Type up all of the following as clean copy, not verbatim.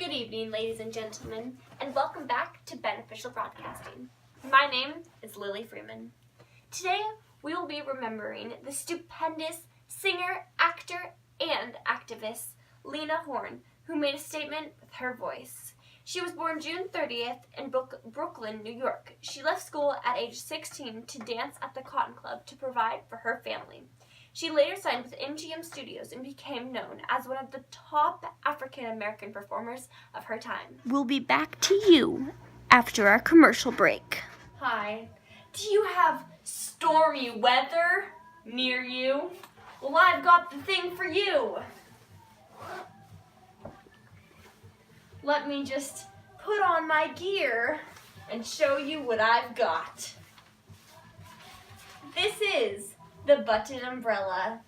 Good evening, ladies and gentlemen, and welcome back to Beneficial Broadcasting. My name is Lily Freeman. Today, we will be remembering the stupendous singer, actor, and activist Lena Horne, who made a statement with her voice. She was born June 30th in Brooklyn, New York. She left school at age 16 to dance at the Cotton Club to provide for her family. She later signed with MGM Studios and became known as one of the top African-American performers of her time. We'll be back to you after our commercial break. Hi. Do you have stormy weather near you? Well, I've got the thing for you. Let me just put on my gear and show you what I've got. This is the button umbrella.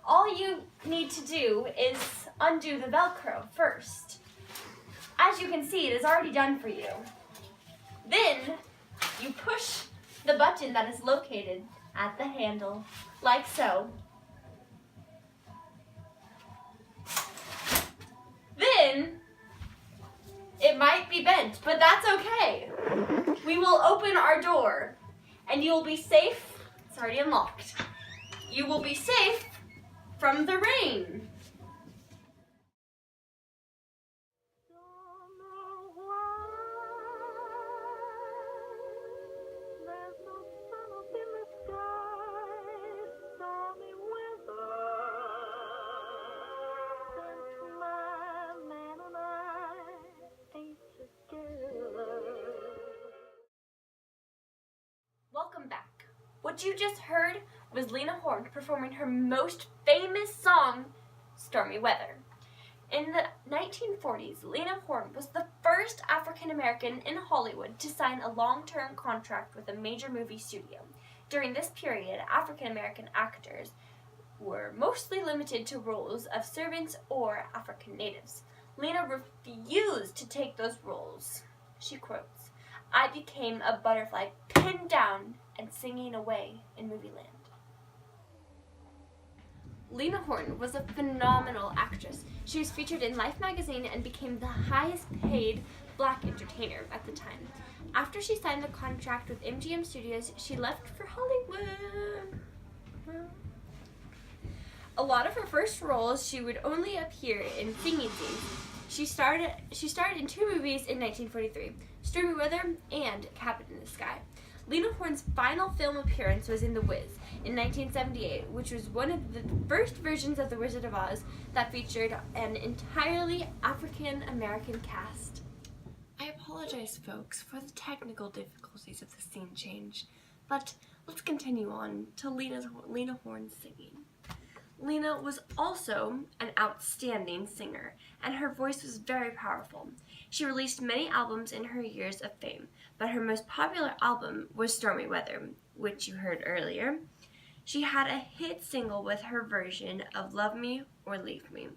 All you need to do is undo the Velcro first. As you can see, it is already done for you. Then you push the button that is located at the handle, like so. Then it might be bent, but that's okay. We will open our door and you will be safe. It's already unlocked. You will be safe from the rain. Welcome back. What you just heard was Lena Horne performing her most famous song, Stormy Weather. In the 1940s, Lena Horne was the first African American in Hollywood to sign a long-term contract with a major movie studio. During this period, African American actors were mostly limited to roles of servants or African natives. Lena refused to take those roles. She quotes, "I became a butterfly pinned down and singing away in movie land." Lena Horne was a phenomenal actress. She was featured in Life magazine and became the highest paid black entertainer at the time. After she signed the contract with MGM Studios, she left for Hollywood. A lot of her first roles, she would only appear in singing scenes. She starred in two movies in 1943, Stormy Weather and Cabin in the Sky. Lena Horne's final film appearance was in The Wiz in 1978, which was one of the first versions of The Wizard of Oz that featured an entirely African-American cast. I apologize, folks, for the technical difficulties of the scene change, but let's continue on to Lena Horne's singing. Lena was also an outstanding singer, and her voice was very powerful. She released many albums in her years of fame, but her most popular album was Stormy Weather, which you heard earlier. She had a hit single with her version of Love Me or Leave Me,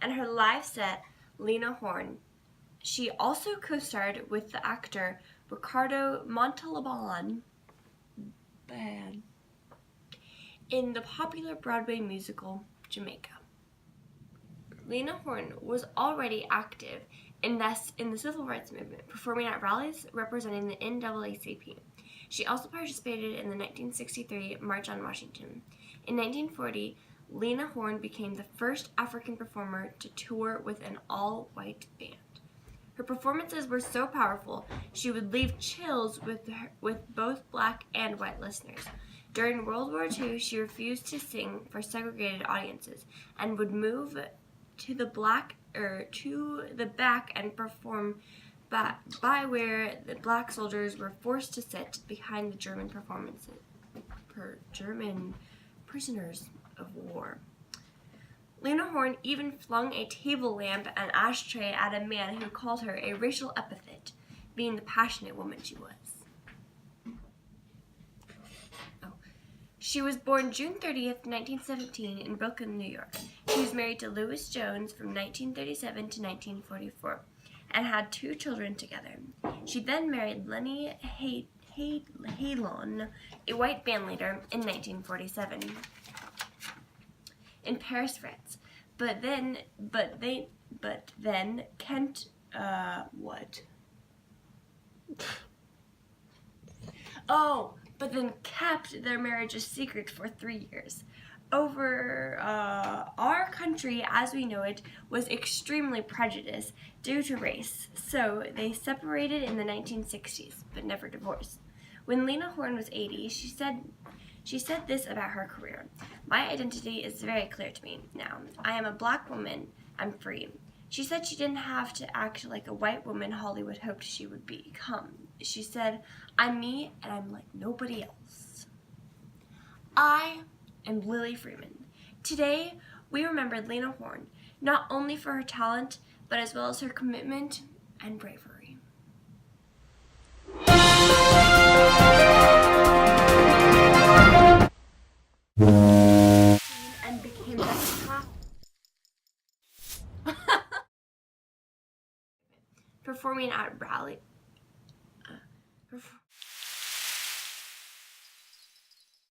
and her live set, Lena Horne. She also co-starred with the actor Ricardo Montalban in the popular Broadway musical Jamaica. Lena Horne was already active in the civil rights movement, performing at rallies representing the NAACP. She also participated in the 1963 March on Washington. In 1940, Lena Horne became the first African performer to tour with an all-white band. Her performances were so powerful, she would leave chills with both black and white listeners. During World War II, she refused to sing for segregated audiences and would move to the back and perform by where the black soldiers were forced to sit behind the German prisoners of war. Lena Horne even flung a table lamp and ashtray at a man who called her a racial epithet, being the passionate woman she was. She was born June 30th, 1917 in Brooklyn, New York. She was married to Louis Jones from 1937 to 1944 and had 2 children together. She then married Lenny Halon, a white bandleader, in 1947 in Paris, France. But but then what? Oh, but then kept their marriage a secret for 3 years. Our country, as we know it, was extremely prejudiced due to race, so they separated in the 1960s, but never divorced. When Lena Horne was 80, she said this about her career: "My identity is very clear to me now. I am a black woman. I'm free." She said she didn't have to act like a white woman Hollywood hoped she would become. She said, "I'm me, and I'm like nobody else." I am Lily Freeman. Today, we remember Lena Horne, not only for her talent, but as well as her commitment and bravery. And became the top performing at